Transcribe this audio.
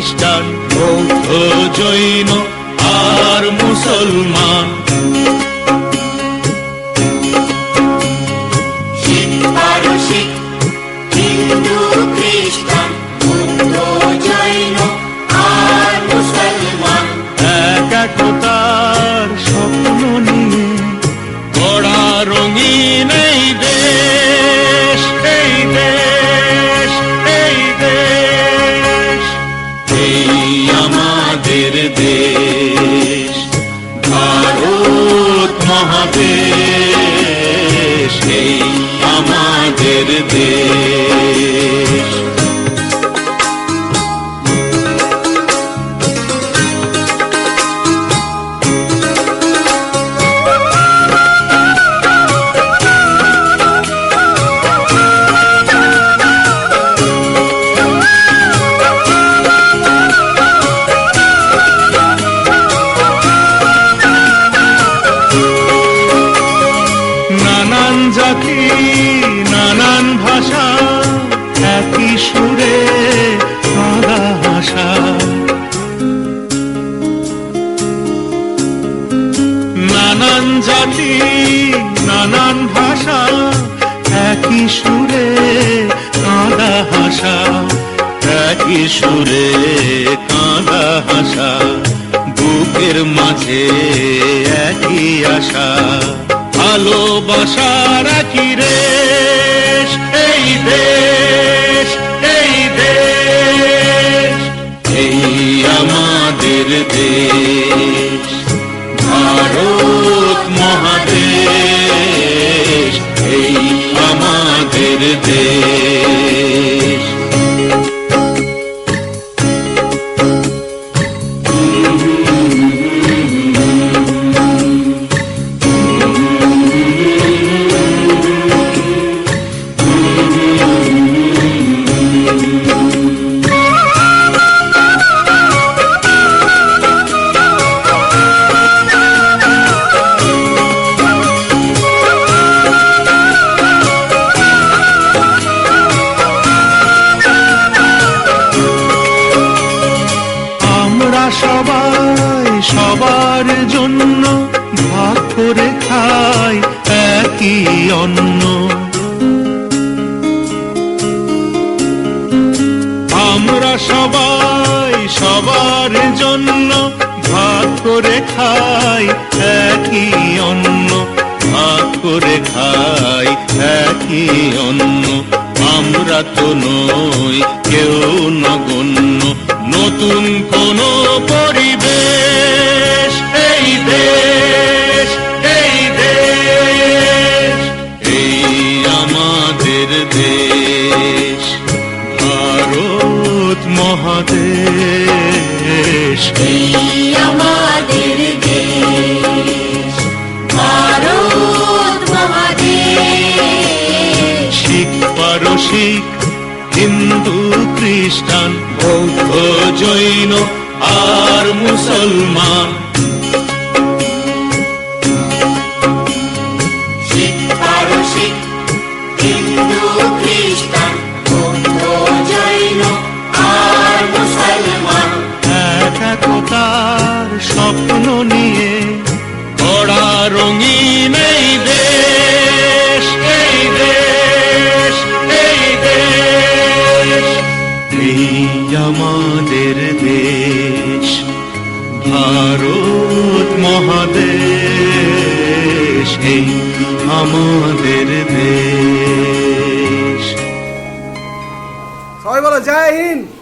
খ্রিস্টান বৌদ্ধ জৈন আর মুসলমান। শিখ পারসিক হিন্দু খ্রিস্টান বৌদ্ধ জৈন আর মুসলমান এক একতার স্বপ্ন নিয়ে গড়া রঙিন এই দেশ, এই দেশ, এই দেশ, এই আমাদের দেশ ভারত মহাদেশ, এই আমাদের দেশ। নানান জাতি নানান ভাষা একই সুরে সাদা ভাষা, নানান জাতি নানান ভাষা একই সুরে কাঁদা হাসা, একই সুরে কাঁদা হাসা, বুকের মাঝে একই আশা, ভালোবাসার একই রেশ, এই দেশ, এই দেশ, এই আমাদের দেশ ভারত মহাদেশ, এই আমাদের দেশ। সবাই সবার জন্য ভাগ করে খাই একই অন্ন, আমরা সবাই সবার জন্য ভাগ করে খাই একই অন্ন, ভাগ করে খাই একই অন্ন। আমরা তো নই কেউ নগণ্য, নতুন কোন পরিবেশ, এই দেশ, এই দেশ, এই আমাদের দেশ ভারত মহাদেশ, এই আমাদের দেশ ভারত মহাদেশ। শিখ পারসিক হিন্দু খ্রিস্টান বৌদ্ধ জৈন আর মুসলমান, শিখ পারসিক হিন্দু খ্রিস্টান বৌদ্ধ জৈন আর মুসলমান এক একতার স্বপ্ন নিয়ে গড়া রঙিন এই দেশ, এই দেশ, এই দেশ, এই আমাদের দেশ ভারত মহাদেশ, এই আমাদের দেশ। সবাই বলো জয় হিন্দ।